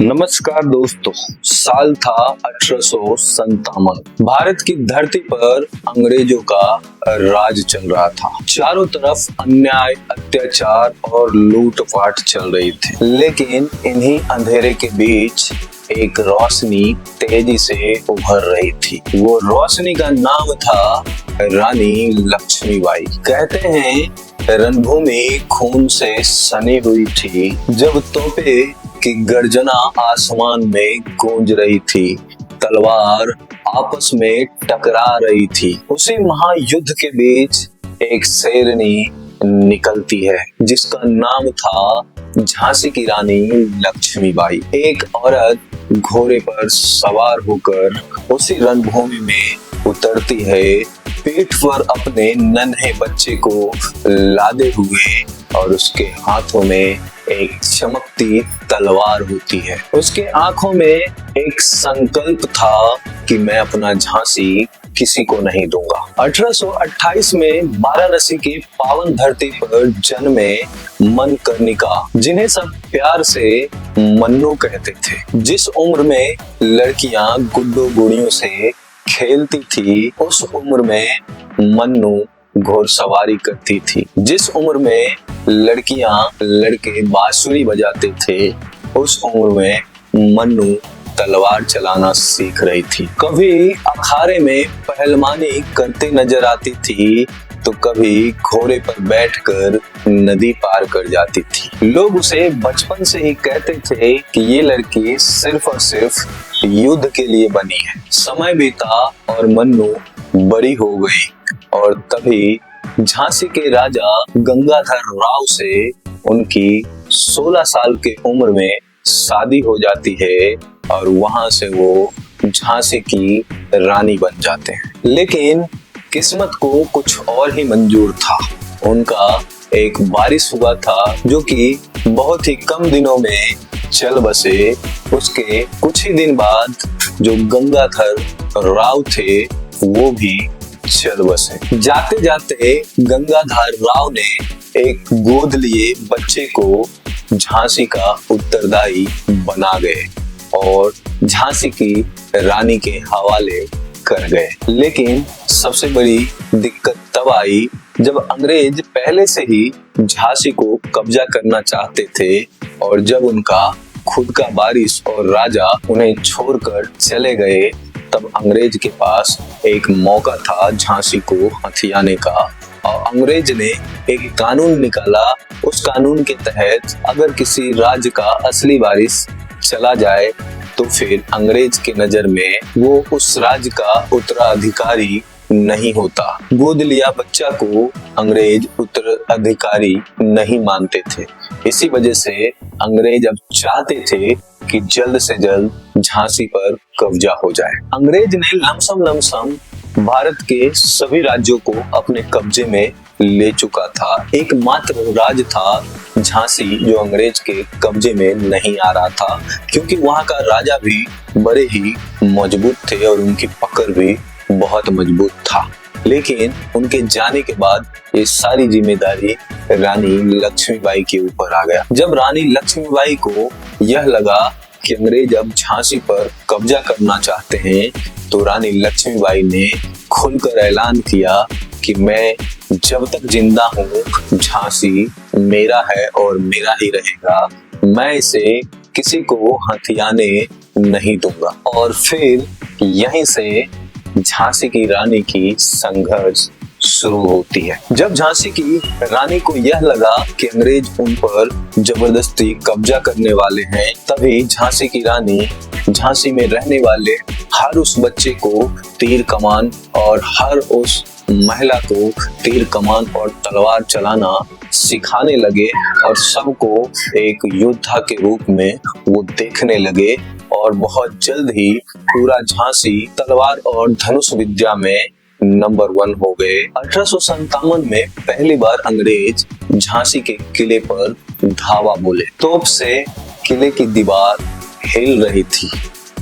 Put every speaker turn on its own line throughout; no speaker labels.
नमस्कार दोस्तों, साल था 1857। भारत की धरती पर अंग्रेजों का राज चल रहा था। चारों तरफ अन्याय, अत्याचार और लूटपाट चल रही थी। लेकिन इन्हीं अंधेरे के बीच एक रोशनी तेजी से उभर रही थी। वो रोशनी का नाम था रानी लक्ष्मीबाई। कहते हैं रणभूमि खून से सनी हुई थी जब तोपे की गर्जना आसमान में गूंज रही थी, तलवार आपस में टकरा रही थी। उसी महायुद्ध के बीच एक शेरनी निकलती है जिसका नाम था झांसी की रानी लक्ष्मीबाई। एक औरत घोड़े पर सवार होकर उसी रणभूमि में उतरती है, पीठ पर अपने नन्हे बच्चे को लादे हुए, और उसके हाथों में एक चमकती तलवार होती है। उसके आंखों में एक संकल्प था कि मैं अपना झांसी किसी को नहीं दूंगा। 1828 में वाराणसी की पावन धरती पर जन्मे मनकर्णिका, जिन्हें सब प्यार से मन्नू कहते थे। जिस उम्र में लड़कियां गुड्डो गुड़ियों से खेलती थी, उस उम्र में मन्नू घोड़सवारी करती थी। जिस उम्र में लड़कियां लड़के बांसुरी बजाते थे, उस उम्र में मन्नू तलवार चलाना सीख रही थी। कभी अखाड़े में पहलवानी करते नजर आती थी तो कभी घोड़े पर बैठकर नदी पार कर जाती थी। लोग उसे बचपन से ही कहते थे कि ये लड़की सिर्फ और सिर्फ युद्ध के लिए बनी है। समय बीता और मन्नू बड़ी हो गई, और तभी झांसी के राजा गंगाधर राव से उनकी 16 साल की उम्र में शादी हो जाती है, और वहां से वो झांसी की रानी बन जाते हैं। लेकिन किस्मत को कुछ और ही मंजूर था। उनका एक वारिस हुआ था जो कि बहुत ही कम दिनों में चल बसे। उसके कुछ ही दिन बाद जो गंगाधर राव थे वो भी चल बसे। जाते जाते गंगाधर राव ने एक गोद लिए बच्चे को झांसी का उत्तरदायी बना गए और झांसी की रानी के हवाले कर गए। लेकिन सबसे बड़ी दिक्कत तब आई जब अंग्रेज पहले से ही झांसी को कब्जा करना चाहते थे, और जब उनका खुद का वारिस और राजा उन्हें छोड़कर चले गए, तब अंग्रेज के पास एक मौका था झांसी को हथियाने का। और अंग्रेज ने एक कानून निकाला। उस कानून के तहत अगर किसी राज्य का असली वारिस चला जाए तो फिर अंग्रेज के नजर में वो उस राज्य का उत्तराधिकारी नहीं होता। गोद लिया बच्चा को अंग्रेज उत्तराधिकारी नहीं मानते थे। इसी वजह से अंग्रेज अब चाहते थे कि जल्द से जल्द झांसी पर कब्जा हो जाए। अंग्रेज ने लमसम भारत के सभी राज्यों को अपने कब्जे में ले चुका था। एकमात्र राज्य था झांसी जो अंग्रेज के कब्जे में नहीं आ रहा था, क्योंकि वहां का राजा भी बड़े ही मजबूत थे और उनकी पकड़ भी बहुत मजबूत था। लेकिन उनके जाने के बाद ये सारी जिम्मेदारी रानी लक्ष्मीबाई के ऊपर आ गया। जब रानी लक्ष्मीबाई को यह लगा कि अंग्रेज अब झांसी पर कब्जा करना चाहते हैं, तो रानी लक्ष्मीबाई ने खुलकर ऐलान किया कि मैं जब तक जिंदा हूँ झांसी मेरा है और मेरा ही रहेगा। मैं इसे किसी को हथियाने नहीं दूंगा। और फिर यहीं से झांसी की रानी की संघर्ष शुरू होती है। जब झांसी की रानी को यह लगा कि अंग्रेज उन पर जबरदस्ती कब्जा करने वाले हैं, तभी झांसी की रानी झांसी में रहने वाले हर उस बच्चे को तीर कमान और हर उस महिला को तीर कमान और तलवार चलाना सिखाने लगे, और सबको एक योद्धा के रूप में वो देखने लगे। और बहुत जल्द ही पूरा झांसी तलवार और धनुष विद्या में नंबर 1 हो गए। 1857 में पहली बार अंग्रेज झांसी के किले पर धावा बोले। तोप से किले की दीवार हिल रही थी।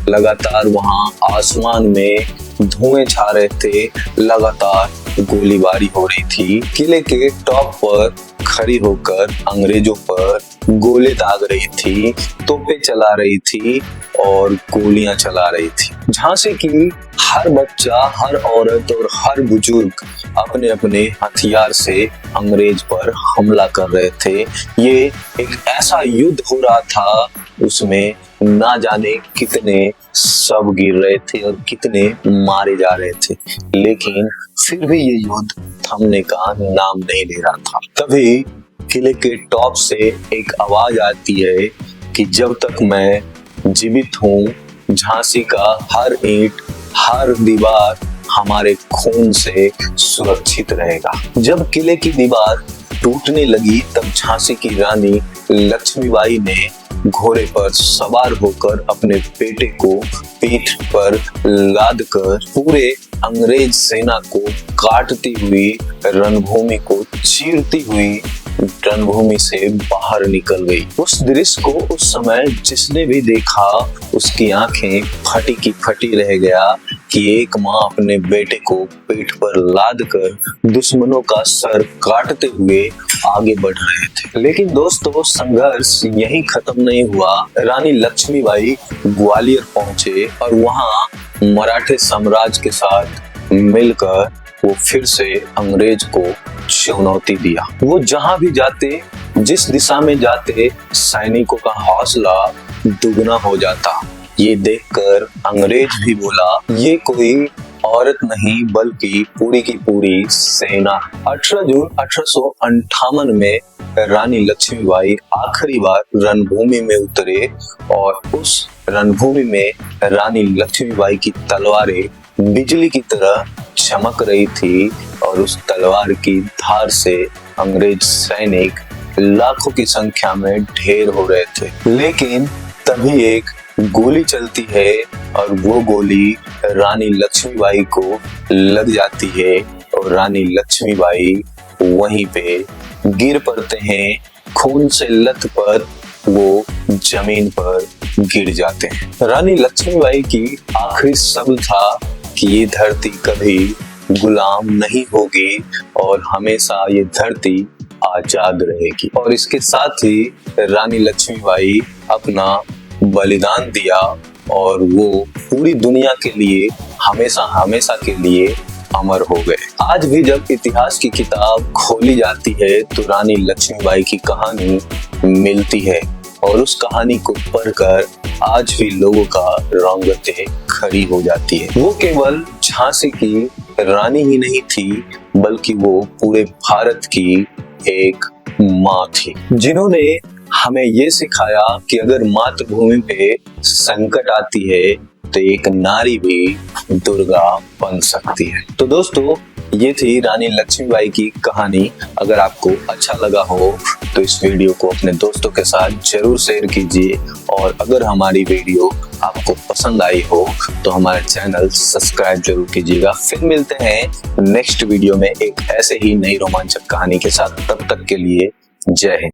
लगातार वहां आसमान में धुएं छा रहे थे, लगातार गोलीबारी हो रही थी। किले के टॉप पर खड़ी होकर अंग्रेजों पर गोले दाग रही थी, तोपें चला रही थी और गोलियां चला रही थी। झांसी की हर बच्चा, हर औरत और हर बुजुर्ग अपने अपने हथियार से अंग्रेज पर हमला कर रहे थे। ये एक ऐसा युद्ध हो रहा था, उसमें ना जाने कितने सब गिर रहे थे और कितने मारे जा रहे थे, लेकिन फिर भी ये युद्ध थमने का नाम नहीं ले रहा था। तभी किले के टॉप से एक आवाज आती है कि जब तक मैं जीवित हूँ, झांसी का हर ईंट, हर दीवार हमारे खून से सुरक्षित रहेगा। जब किले की दीवार टूटने लगी, तब झांसी की रानी लक्ष्मीबाई ने घोड़े पर सवार होकर अपने बेटे को पीठ पर लादकर पूरे अंग्रेज सेना को काटती हुई, रणभूमि को चीरती हुई रणभूमि से बाहर निकल गई। उस दृश्य को उस समय जिसने भी देखा, उसकी आंखें फटी की फटी रह गया कि एक माँ अपने बेटे को पीठ पर लादकर दुश्मनों का सर काटते हुए आगे बढ़ रहे थे। लेकिन दोस्तों, संघर्ष यहीं खत्म नहीं हुआ। रानी लक्ष्मीबाई ग्वालियर पहुंचे और वहां मराठे साम्राज्य के साथ मिलकर वो फिर से अंग्रेज को चुनौती दिया। वो जहां भी जाते, जिस दिशा में जाते, सैनिकों का हौसला दुगना हो जाता। ये देखकर अंग्रेज भी बोला, ये कोई औरत नहीं बल्कि पूरी की पूरी सेना। 18 जून 1858 में रानी लक्ष्मीबाई आखिरी बार रणभूमि में उतरे और उस रणभूमि में रानी लक्ष्मीबाई की तलवारें बिजली की तरह चमक रही थी और उस तलवार की धार से अंग्रेज सैनिक लाखों की संख्या में ढेर हो रहे थे। लेकिन तभी एक गोली चलती है और वो गोली रानी लक्ष्मीबाई को लग जाती है और रानी लक्ष्मीबाई वहीं पे गिर पड़ते हैं। खून से लथपथ वो जमीन पर गिर जाते हैं। रानी लक्ष्मीबाई की आखिरी शब्द था कि ये धरती कभी गुलाम नहीं होगी और हमेशा ये धरती आजाद रहेगी। और इसके साथ ही रानी लक्ष्मीबाई अपना बलिदान दिया और वो पूरी दुनिया के लिए हमेशा हमेशा के लिए अमर हो गए। आज भी जब इतिहास की किताब खोली जाती है तो रानी लक्ष्मीबाई की कहानी मिलती है और उस कहानी को पढ़कर आज भी लोगों का रौंगटें खड़ी हो जाती है। वो केवल झांसी की रानी ही नहीं थी, बल्कि वो पूरे भारत की एक माँ थी, जिन्होंने हमें ये सिखाया कि अगर मातृभूमि पे संकट आती है तो एक नारी भी दुर्गा बन सकती है। तो दोस्तों, ये थी रानी लक्ष्मीबाई की कहानी। अगर आपको अच्छा लगा हो तो इस वीडियो को अपने दोस्तों के साथ जरूर शेयर कीजिए और अगर हमारी वीडियो आपको पसंद आई हो तो हमारे चैनल सब्सक्राइब जरूर कीजिएगा। फिर मिलते हैं नेक्स्ट वीडियो में एक ऐसे ही नई रोमांचक कहानी के साथ। तब तक के लिए जय हिंद।